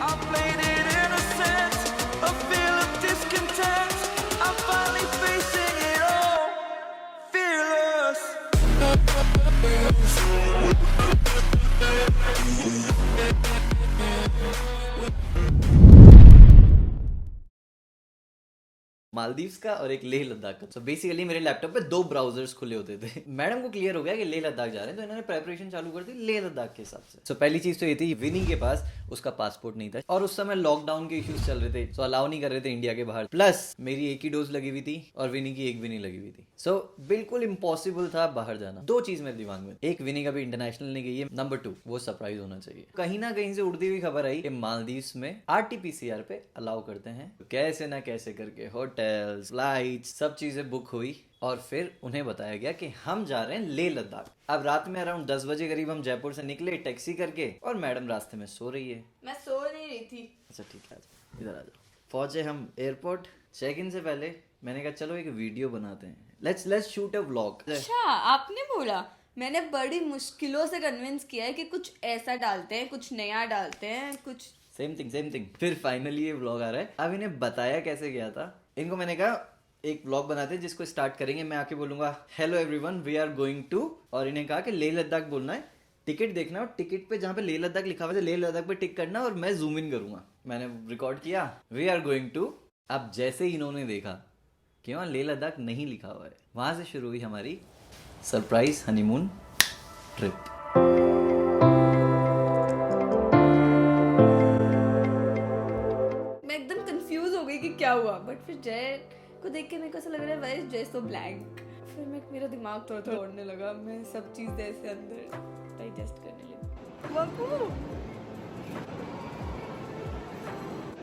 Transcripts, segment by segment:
I played it innocent, a feel of discontent. I'm finally facing it all, fearless. Maldives का और एक लेह लद्दाख का। So basically मेरे laptop पे 2 ब्राउजर्स खुले होते थे। मैडम को क्लियर हो गया कि लेह लद्दाख जा रहे हैं, तो इन्होंने प्रेपरेशन चालू कर दी लेह लद्दाख के हिसाब से। सो पहली चीज तो ये थी, विनी के पास उसका पासपोर्ट नहीं था और उस समय लॉकडाउन के इश्यूज चल रहे थे, सो अलाउ नहीं कर रहे थे इंडिया के बाहर। प्लस मेरी एक ही डोज लगी हुई थी और विनी की एक भी नहीं लगी हुई थी। सो बिल्कुल इम्पॉसिबल था बाहर जाना। 2 चीज मेरे दिमाग में, एक विनी कभी इंटरनेशनल नहीं गई है, नंबर 2 वो सरप्राइज होना चाहिए। कहीं ना कहीं से उड़ती हुई खबर आई कि मालदीव्स में RT-PCR पे अलाउ करते हैं। तो कैसे ना कैसे करके होटल्स, फ्लाइट्स, सब चीजें बुक हुई और फिर उन्हें बताया गया कि हम जा रहे हैं लेह लद्दाख। अब रात में अराउंड 10 बजे करीब हम जयपुर से निकले टैक्सी करके और मैडम रास्ते में सो रही है। मैं सो नहीं रही थी। अच्छा ठीक है, इधर आ जाओ। पहुंचे हम एयरपोर्ट। चेक इन से पहले मैंने कहा चलो एक वीडियो बनाते हैं, लेट्स शूट अ व्लॉग। अच्छा आपने बोला, मैंने बड़ी मुश्किलों से कन्विंस किया है कि कुछ ऐसा डालते हैं, कुछ नया डालते हैं, कुछ सेम थिंग। फिर फाइनली ये व्लॉग आ रहा है। अब इन्हें बताया कैसे गया था। इनको मैंने कहा एक व्लॉग बनाते हैं जिसको स्टार्ट करेंगे, मैं आके बोलूंगा hello everyone we are going to, और इन्हें कहा कि लेह लद्दाख बोलना है, टिकट देखना और टिकट पे जहाँ पे लेह लद्दाख लिखा हुआ है लेह लद्दाख पे टिक करना और मैं जूम इन करूंगा। मैंने रिकॉर्ड किया वी आर गोइंग टू। अब जैसे ही इन्होंने देखा कि वहाँ लेह लद्दाख नहीं लिखा हुआ है, वहां से शुरू हुई हमारी सरप्राइज हनीमून ट्रिप। मैं एकदम कंफ्यूज हो गई कि क्या हुआ, बट फिर जय को देख के मेरे को ऐसा लग रहा है वाई जय सो ब्लैंक। फिर मेरा दिमाग थोड़ा थोड़ा दौड़ने लगा, मैं सब चीज़ ऐसे अंदर डाइजेस्ट करने लगी। बाबू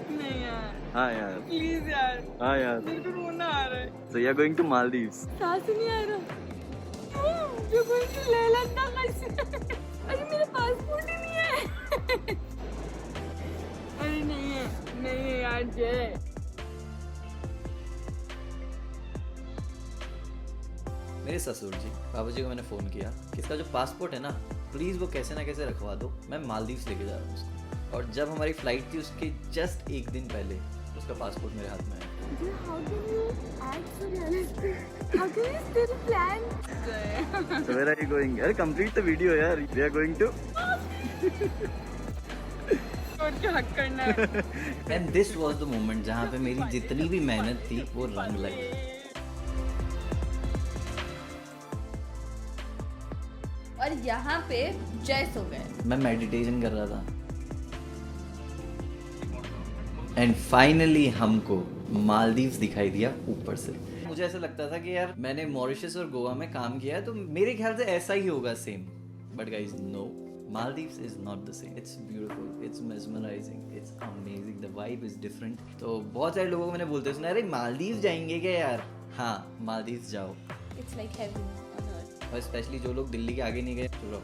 नहीं यार, हाँ यार, प्लीज यार, हाँ यार, मेरे को रोना आ रहा है। so you are going to Maldives। सांस ही नहीं आ रहा। जो going to लेह लद्दाख कैसे? अरे मेरा पासपोर्ट ही नहीं है। अरे नहीं है यार जय। मेरे ससुर जी, बाबू जी को मैंने फ़ोन किया कि इसका जो पासपोर्ट है ना, प्लीज़ वो कैसे ना कैसे रखवा दो, मैं मालदीव्स लेके जा रहा हूँ उसको। और जब हमारी फ़्लाइट थी उसके जस्ट 1 दिन पहले उसका पासपोर्ट मेरे हाथ में आया। How can you act so realistic? How can you still plan? So where are you going? अरे complete the video यार, we are going to और क्या हक करना है? and this was the moment जहाँ पे मेरी जितनी भी मेहनत थी वो रंग लगी। और यहाँ पे जय सो गए। मैं मेडिटेशन कर रहा था एंड फाइनली हमको मालदीव्स दिखाई दिया ऊपर से। मुझे ऐसा लगता था कि यार मैंने मॉरिशस और गोवा में काम किया है तो मेरे ख्याल से ऐसा ही होगा same, but guys no, Maldives is not the same. It's beautiful, it's mesmerising, it's amazing, the vibe is different. तो बहुत सारे लोगों को मैंने बोलते सुना, अरे मालदीव्स जाएंगे क्या यार? हाँ, मालदीव्स जाओ। It's like heaven on earth. और स्पेशली जो लोग दिल्ली के आगे नहीं गए, चलो।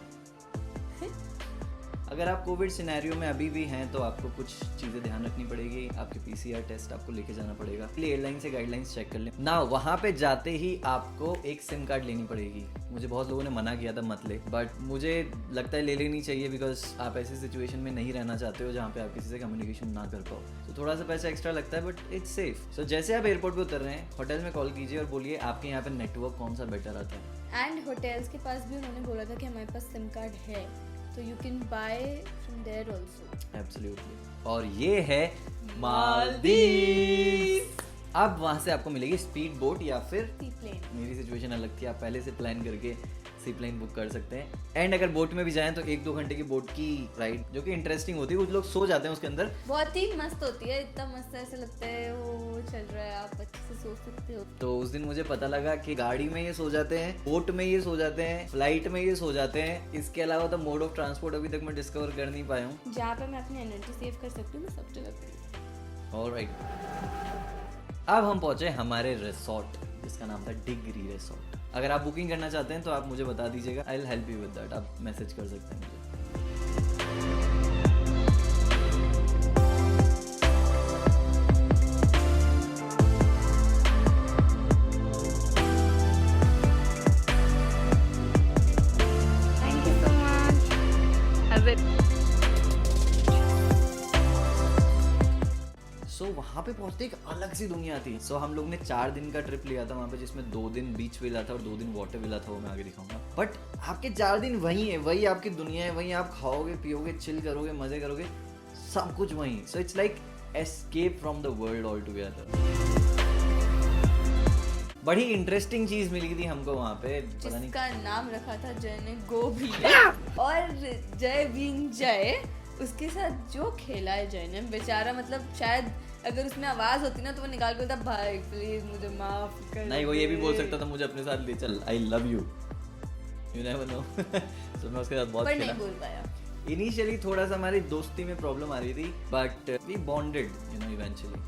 अगर आप कोविड सिनेरियो में अभी भी हैं तो आपको कुछ चीज़ें ध्यान रखनी पड़ेगी। आपके PCR टेस्ट आपको लेके जाना पड़ेगा। एयरलाइन से गाइडलाइंस चेक कर लें ना। वहाँ पे जाते ही आपको एक सिम कार्ड लेनी पड़ेगी। मुझे बहुत लोगों ने मना किया था मत ले, बट मुझे लगता है ले लेनी चाहिए, बिकॉज आप ऐसी सिचुएशन में नहीं रहना चाहते हो जहाँ पे आप किसी से कम्युनिकेशन ना कर पाओ। तो थोड़ा सा पैसा एक्स्ट्रा लगता है बट इट्स सेफ। सो जैसे आप एयरपोर्ट पे उतर रहे हैं, होटल में कॉल कीजिए और बोलिए आपके यहाँ पे नेटवर्क कौन सा बेटर आता है। एंड होटल्स के पास भी उन्होंने बोला था कि हमारे पास सिम कार्ड है, तो you can buy from there also. Absolutely. और ये है मालदीव्स। अब वहाँ से आपको मिलेगी स्पीड बोट या फिर सी प्लेन। मेरी सिचुएशन अलग थी, आप पहले से प्लान करके सी प्लेन बुक कर सकते हैं। एंड अगर बोट में भी जाएं तो 1-2 घंटे की बोट की राइड जो कि इंटरेस्टिंग होती है। कुछ लोग सो जाते हैं उसके अंदर, बहुत ही मस्त होती है, इतना मस्त ऐसा लगता है वो चल रहा है, आप अच्छे से सो सकते हो। तो उस दिन मुझे पता लगा कि गाड़ी में ये सो जाते हैं, बोट में ये सो जाते हैं, फ्लाइट में ये सो जाते हैं। इसके अलावा तो मोड ऑफ ट्रांसपोर्ट अभी तक मैं डिस्कवर कर नहीं पाया हूँ। जहाँ पे मैं अपनी एनर्जी सेव कर सकती हूँ, मैं सब जगह करूँ। ऑलराइट, अब हम पहुंचे हमारे रिसोर्ट जिसका नाम था डिग्री रिसोर्ट। अगर आप बुकिंग करना चाहते हैं तो आप मुझे बता दीजिएगा, I will help you with that. आप मैसेज कर सकते हैं मुझे। Thank you so much. So वहाँ पे पहुँचते एक अलग सी दुनिया थी। सो हम लोग ने 4 दिन का ट्रिप लिया था वहाँ पे, जिसमें 2 दिन बीच विला था और 2 दिन वाटर विला था, वो मैं आगे दिखाऊंगा। बट आपके 4 दिन वही है, वही आपकी दुनिया है, वही आप खाओगे पियोगे चिल करोगे मजे करोगे, सब कुछ वही। So it's like escape from the world all together. बड़ी इंटरेस्टिंग चीज मिली थी हमको वहाँ पे, पता नहीं जिसका नाम रखा था जय ने गो भी और जय बीइंग जय, उसके साथ जो खेला है जय ने बेचारा, मतलब शायद अगर उसमें आवाज होती ना तो वो निकाल के बोलता भाई प्लीज मुझे माफ कर नहीं, वो ये भी बोल सकता था मुझे अपने साथ ले चल, I love you, you never know. So मैं उसके साथ बहुत पर खेला। नहीं बोल पाया। इनिशियली थोड़ा सा हमारी दोस्ती में प्रॉब्लम आ रही थी, but we bonded you know eventually.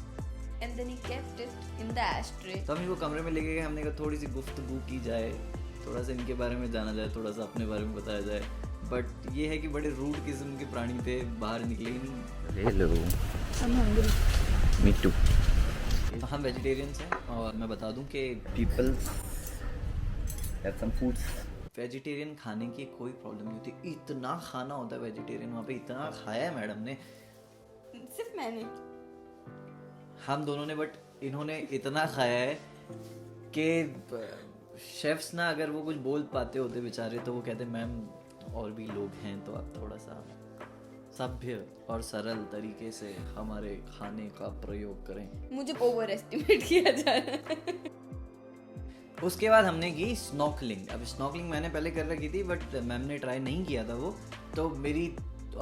And then he kept it in the ashtray. तो हम इनको कमरे में लेके गए, हमने कहा थोड़ी सी गुफ्तगू की जाए, थोड़ा सा इनके बारे में जाना जाए, थोड़ा सा अपने बारे में बताया जाए। बट ये है कि बड़े रूड किस्म के प्राणी थे, बाहर निकले ही नहीं। Hello, I'm hungry. Me too. तो हम वेजिटेरियंस हैं और मैं बता दूं कि peoples have some foods. Vegetarian खाने की कोई प्रॉब्लम नहीं होती, इतना खाना होता है वेजिटेरियन वहाँ पे, इतना खाया है मैडम ने, सिर्फ मैंने। हम दोनों ने, बट इन्होंने इतना खाया है कि शेफ्स ना अगर वो कुछ बोल पाते होते बेचारे तो वो कहते मैम और भी लोग हैं तो आप थोड़ा सा सभ्य और सरल तरीके से हमारे खाने का प्रयोग करें। मुझे ओवर एस्टिमेट किया जा रहा है। उसके बाद हमने की स्नॉकलिंग। अब स्नॉकलिंग मैंने पहले कर रखी थी बट मैम ने ट्राई नहीं किया था वो, तो मेरी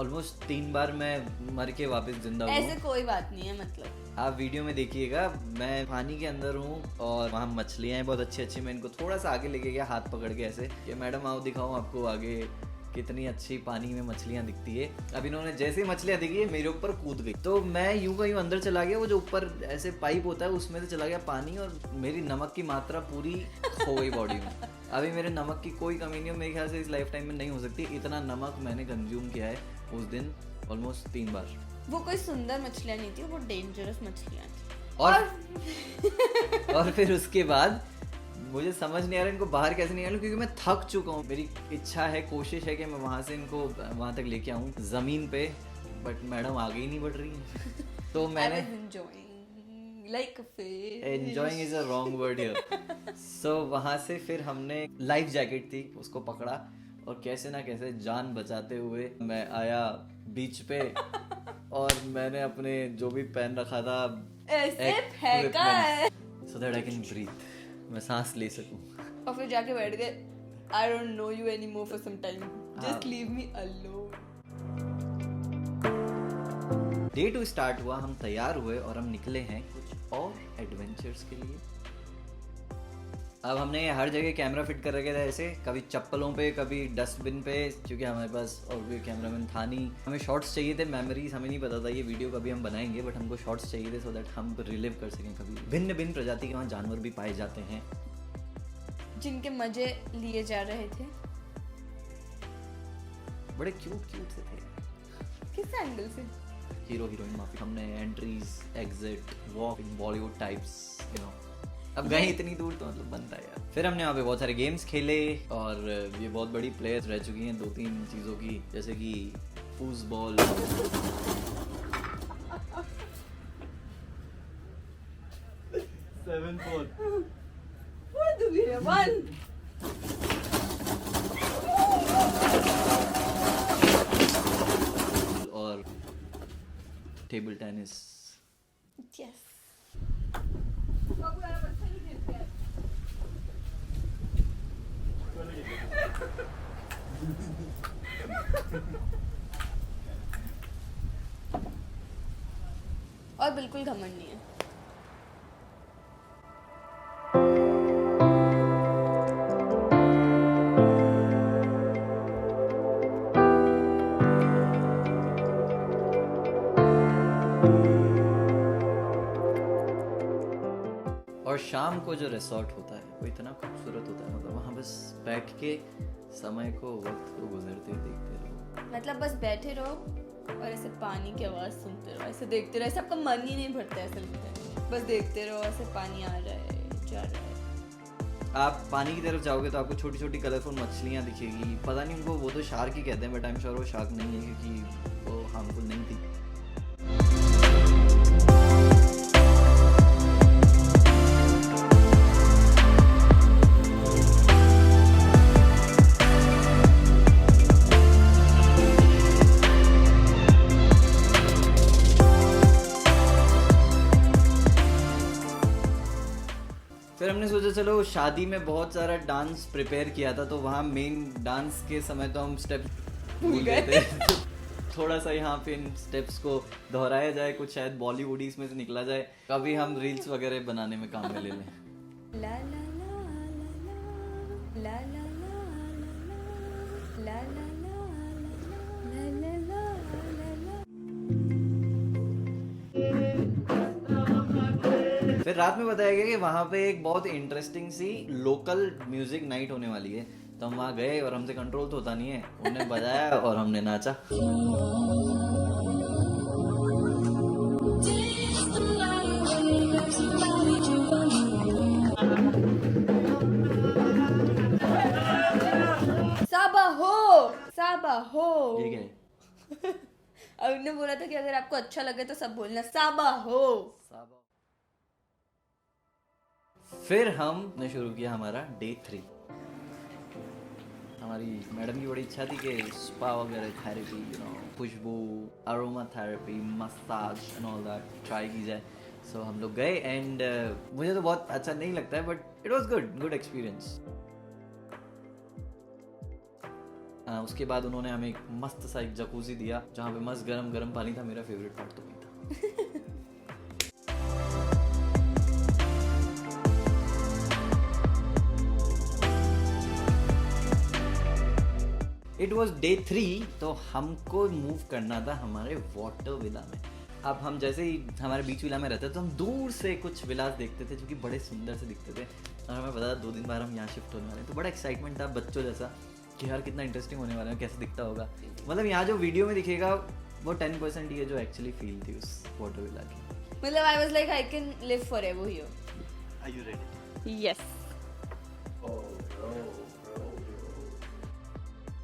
ऑलमोस्ट 3 बार मैं मर के वापस जिंदा हुआ। ऐसे कोई बात नहीं है, मतलब आप वीडियो में देखिएगा, मैं पानी के अंदर हूँ और वहाँ मछलियाँ हैं बहुत अच्छी अच्छी। मैं इनको थोड़ा सा आगे लेके गया हाथ पकड़ के ऐसे कि मैडम आओ दिखाऊँ आपको आगे कितनी अच्छी पानी में मछलियाँ दिखती है। अब इन्होंने जैसे ही मछलियाँ दिखी है मेरे ऊपर कूद गई, तो मैं यूं का यूं अंदर चला गया, वो जो ऊपर ऐसे पाइप होता है उसमें से चला गया पानी और मेरी नमक की मात्रा पूरी खो गई बॉडी में। अभी मेरे नमक की कोई कमी नहीं हो, मेरे ख्याल से इस लाइफ टाइम में नहीं हो सकती। इतना नमक मैंने कंज्यूम किया है उस दिन ऑलमोस्ट 3 बार। वो कोई सुंदर मछलियाँ नहीं थी, वो डेंजरस मछलियाँ थी। और फिर उसके बाद मुझे समझ नहीं आ रहा इनको बाहर कैसे नहीं आ रहा, क्योंकि मैं थक चुका हूँ। मेरी इच्छा है, कोशिश है कि मैं वहाँ से इनको वहाँ तक लेके आऊँ ज़मीन पे, बट मैडम आगे ही नहीं बढ़ रही है। तो मैंने like a fish. Enjoying is a wrong word here. So वहाँ से फिर हमने लाइफ जैकेट थी उसको पकड़ा और कैसे ना कैसे जान बचाते हुए मैं आया बीच पे और मैंने अपने जो भी पहन रखा था ऐसे फेंका है so that I can breathe, मैं सांस ले सकूं। और फिर जाके बैठ गए, I don't know you anymore for some time. Just leave me alone. Day 2 start हुआ, हम तैयार हुए और हम निकले हैं कुछ और एडवेंचर्स के लिए। अब हमने हर जगह कैमरा फिट कर रखे थे ऐसे, कभी चप्पलों पे कभी डस्टबिन पे, क्योंकि हमारे पास और कोई कैमरामैन था नहीं। हमें शॉट्स चाहिए थे, मेमोरीज, हमें नहीं पता था ये वीडियो कभी हम बनाएंगे, बट हमको शॉट्स चाहिए थे सो दैट हम रिलिव कर सकें कभी। भिन्न भिन्न प्रजाति के वहाँ जानवर भी पाए जाते हैं जिनके मजे लिए जा रहे थे। बड़े क्यूट क्यूट से थे। किस एंगल से? हीरो हीरोइन माफी। हमने entries exit walk Bollywood types you know, अब गए इतनी दूर तो मतलब बनता है यार। फिर हमने वहाँ पे बहुत सारे गेम्स खेले और ये बहुत बड़ी प्लेयर्स रह चुकी हैं 2-3 चीज़ों की, जैसे कि foosball, What do we want? और टेबल टेनिस। Yes. और बिल्कुल घमंड नहीं है। और शाम को जो रिसोर्ट होता है वो इतना खूबसूरत होता है, मतलब वहाँ बस बैठ के समय को वक्त को गुजरते देखते रहो। मतलब बस बैठे रहो और ऐसे पानी की आवाज़ सुनते रहो, ऐसे देखते रहो, ऐसे आपका मन ही नहीं भरता, ऐसा लगता है बस देखते रहो, ऐसे पानी आ रहा है जा रहा है। आप पानी की तरफ जाओगे तो आपको छोटी छोटी कलरफुल मछलियाँ दिखेगी, पता नहीं उनको, वो तो शार्क ही कहते हैं बट आई एम श्योर वो शार्क नहीं है क्योंकि वो हार्मफुल नहीं थी। सोचा चलो शादी में बहुत सारा डांस प्रिपेयर किया था, तो वहाँ मेन डांस के समय तो हम स्टेप भूल गए थे। तो थोड़ा सा यहाँ पे इन स्टेप्स को दोहराया जाए, कुछ शायद बॉलीवुड इसमें से निकला जाए, कभी हम रील्स वगैरह बनाने में काम में ले लें। ला ला ला ला ला ला ला ला ला ला ला ला। फिर रात में बताया गया कि वहाँ पे एक बहुत इंटरेस्टिंग सी लोकल म्यूजिक नाइट होने वाली है, तो हम वहाँ गए और हमसे कंट्रोल तो होता नहीं है, उन्हें बजाया और हमने नाचा। साबा हो ये क्या है? अब ने बोला था कि अगर आपको अच्छा लगे तो सब बोलना साबा हो। फिर हमने शुरू किया हमारा डे 3। हमारी मैडम की बड़ी इच्छा थी कि स्पा वगैरह थेरेपी, खुशबू, aroma therapy, massage and all that try की जाए। सो हम लोग गए एंड मुझे तो बहुत अच्छा नहीं लगता है, but it was good experience. उसके बाद उन्होंने हमें एक मस्त सा एक जकूजी दिया जहाँ पे मस्त गरम गरम पानी था। मेरा फेवरेट पार्ट तो वही था। इट वॉज डे 3, तो हमको मूव करना था हमारे वाटर विला में। अब हम जैसे ही हमारे बीच विला में रहते थे तो हम दूर से कुछ विलास देखते थे जो कि बड़े सुंदर से दिखते थे, और हमें पता था 2 दिन बाद हम यहाँ शिफ्ट होने वाले हैं। तो बड़ा एक्साइटमेंट था बच्चों जैसा कि यार कितना इंटरेस्टिंग होने वाला है, कैसे दिखता होगा। मतलब यहाँ जो वीडियो में दिखेगा वो 10% ही है जो एक्चुअली फील थी उस वाटर विला की। मतलब I was like I can live forever here. Are you ready? Yes.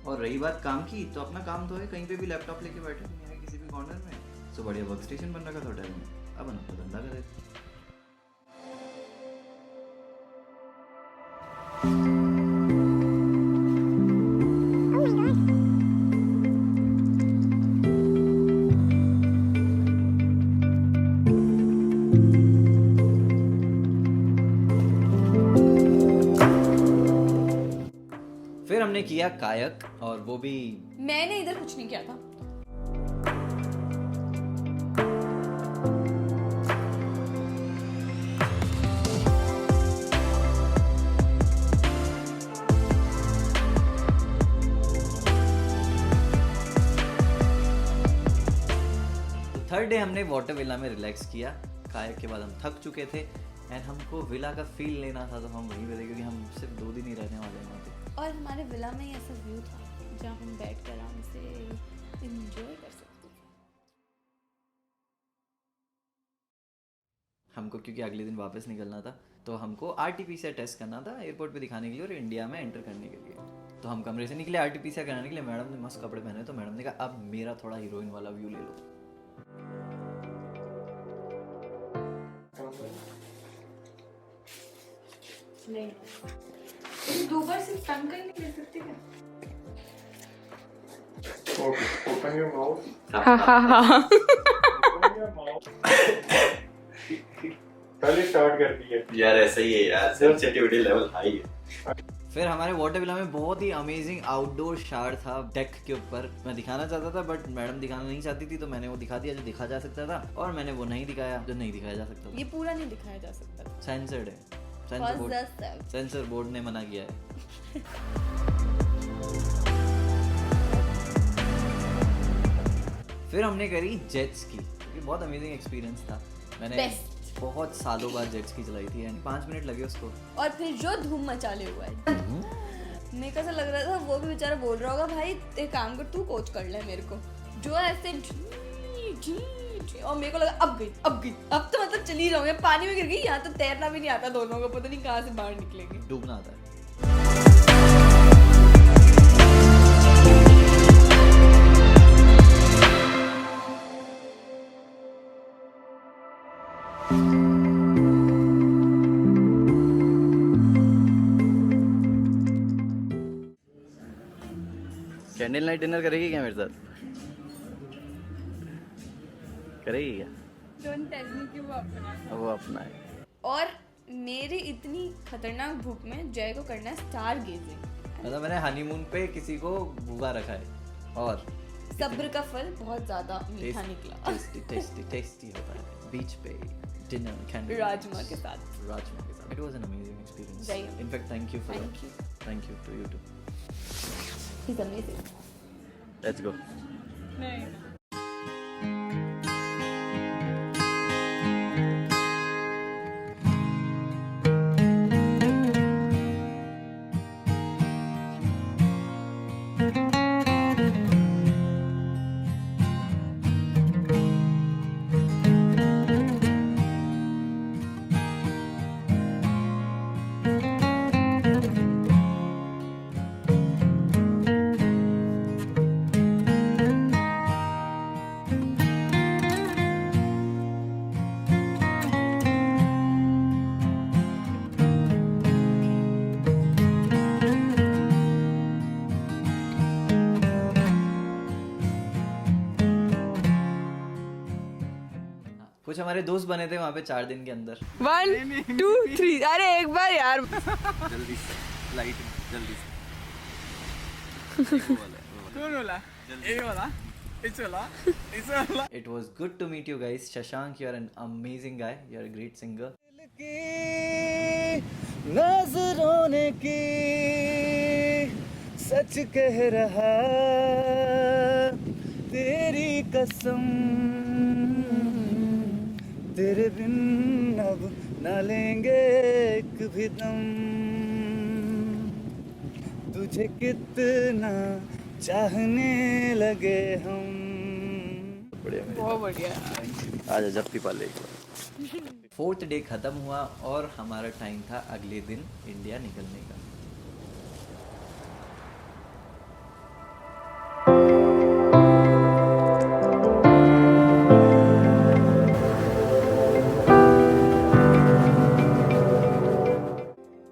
और रही बात काम की, तो अपना काम तो है, कहीं पे भी लैपटॉप लेके बैठे नहीं है किसी भी कॉर्नर में। सो बढ़िया वर्क स्टेशन बन रखा था होटल में, अब हम अपना धंधा करें। फिर हमने किया कायक, और वो भी मैंने इधर कुछ नहीं किया था। थर्ड डे हमने वाटर विला में रिलैक्स किया। कायक के बाद हम थक चुके थे एंड हमको विला का फील लेना था, तो हम वहीं पे थे क्योंकि हम सिर्फ 2 दिन ही रहने वाले हैं वहाँ पे। और हमारे विला में ऐसा व्यू था जहाँ हम बैठ कर आराम से एंजॉय कर सकते थे। हमको क्योंकि अगले दिन वापस निकलना था, तो हमको RT-PCR टेस्ट करना था एयरपोर्ट पे दिखाने के लिए और इंडिया में एंटर करने के लिए। तो हम कमरे से निकले RT-PCR कराने के लिए। मैडम ने मस्त कपड़े पहने, तो मैडम ने कहा अब मेरा थोड़ा हीरोइन वाला व्यू ले लो। नहीं, तुम 2 बार सिर्फ टंग का ही नहीं ले सकते क्या? Okay, open your mouth. Open your mouth. पहले स्टार्ट कर दिया यार ऐसा ही है यार, सेंसिटिविटी लेवल हाई है। फिर हमारे वाटर विला में बहुत ही अमेजिंग आउटडोर शावर था डेक के ऊपर। मैं दिखाना चाहता था बट मैडम दिखाना नहीं चाहती थी, तो मैंने वो दिखा दिया जो दिखा जा सकता था, और मैंने वो नहीं दिखाया जो नहीं दिखाया जा सकता ये पूरा नहीं दिखाया जा सकता। सेंसर्ड है, सेंसर बोर्ड ने मना किया है। फिर हमने करी जेट्स की, क्योंकि बहुत अमेजिंग एक्सपीरियंस था। मैंने बहुत सालों बाद जेट्स की चलाई थी एंड 5 मिनट लगे उसको। और फिर जो धूम मचाले हुआ है, मेरे को ऐसा लग रहा था वो भी बेचारा बोल रहा होगा भाई एक काम कर तू कोच कर ले मेरे को, जो ऐसे और मेरे को लगा अब गई अब तो मतलब चली जाऊंगी, पानी में गिर गई। यहाँ तो तैरना भी नहीं आता दोनों को, पता नहीं कहाँ से बाहर निकलेंगे। डूबना आता है। कैंडल नाइट डिनर करेगी क्या मेरे साथ? करेगी क्या? डोंट टेल मी कि वो अपना है। वो अपना है। और मेरी इतनी खतरनाक भूख में जय को करना है स्टार गेजिंग। मतलब मैंने हनीमून पे किसी को भूखा रखा है और सब्र का फल बहुत ज्यादा मीठा निकला। टेस्टी टेस्टी टेस्टी होता है बीच पे डिनर कैंडी राजमा के साथ। राजमा के साथ। It was an amazing experience. Right. In fact thank you for Thank you. Thank you too you too. He's amazing. Let's go. कुछ हमारे दोस्त बने थे वहाँ पे 4 दिन के अंदर। 1 2 3 अरे एक बार यार। जल्दी से लाइट जल्दी से कौन वाला ये वाला इस वाला It was good to meet you guys. Shashank, you're an amazing guy. You're a great singer. नजरों ने की सच कह रहा तेरी कसम तेरे बिन अब न लेंगे एक भी दम तुझे कितना चाहने लगे हम। बढ़िया मेरे बहुत बढ़िया। आज जप्ती पाले एक बार 4th डे खत्म हुआ और हमारा टाइम था अगले दिन इंडिया निकलने का।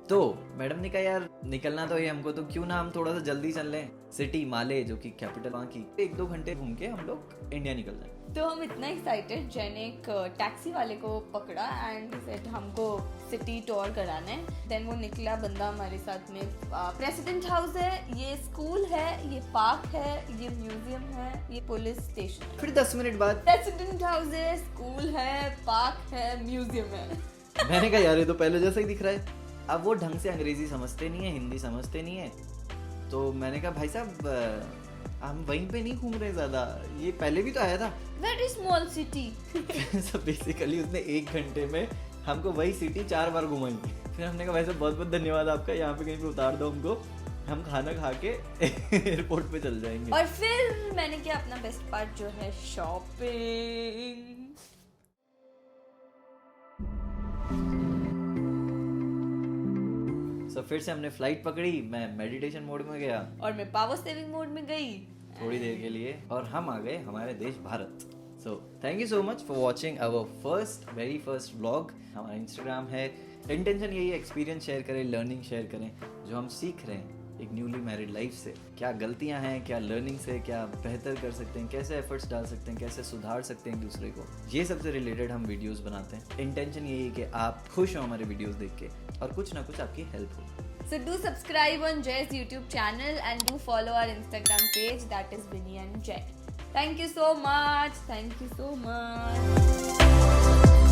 तो मैडम ने कहा यार निकलना तो है हमको, तो क्यों ना हम थोड़ा सा जल्दी चल लें सिटी माले जो कि कैपिटल वहाँ की, 1-2 घंटे घूम के हम लोग इंडिया निकल जाए। तो हम इतना एक्साइटेड, जय ने एक टैक्सी वाले को पकड़ा एंड सेड हमको सिटी टूर कराना है। देन वो निकला बंदा हमारे साथ में। प्रेसिडेंट हाउस है, ये स्कूल है, ये पार्क है, ये म्यूजियम है, ये पुलिस स्टेशन है। फिर 10 मिनट बाद प्रेसिडेंट हाउस है, स्कूल है, पार्क है, म्यूजियम है। मैंने कहा यार ये तो पहले जैसा ही दिख रहा है। अब वो ढंग से अंग्रेजी समझते नहीं है, हिंदी समझते नहीं है, तो मैंने कहा भाई साहब हम वहीं पे नहीं घूम रहे ज़्यादा, ये पहले भी तो आया था। Very small city. so basically उसने 1 घंटे में हमको वही सिटी 4 बार घुमाई। फिर हमने कहा भाई साहब बहुत बहुत धन्यवाद आपका, यहाँ पे कहीं पे उतार दो हमको, हम खाना खा के एयरपोर्ट पे चल जाएंगे। और फिर मैंने किया अपना बेस्ट पार्ट जो है शॉपिंग। So फिर से हमने फ्लाइट पकड़ी, मैं मेडिटेशन मोड में गया और मैं पावर सेविंग मोड में गई थोड़ी देर के लिए, और हम आ गए हमारे देश भारत। So thank you so much for watching our very first vlog. हमारा इंस्टाग्राम है, इंटेंशन यही है एक्सपीरियंस शेयर करें, लर्निंग शेयर करें, जो हम सीख रहे हैं एक न्यूली मैरिड लाइफ से, क्या गलतियां हैं, क्या लर्निंग से क्या बेहतर कर सकते हैं, कैसे एफर्ट्स डाल सकते हैं, कैसे सुधार सकते हैं एक दूसरे को, ये सबसे रिलेटेड हम वीडियोस बनाते हैं। इंटेंशन यही है कि आप खुश हो हमारे वीडियोस देख के और कुछ ना कुछ आपकी हेल्प हो। So do subscribe on Jay's YouTube channel and do follow our Instagram page, that is Vinny and Jay. Thank you so much. Thank you so much.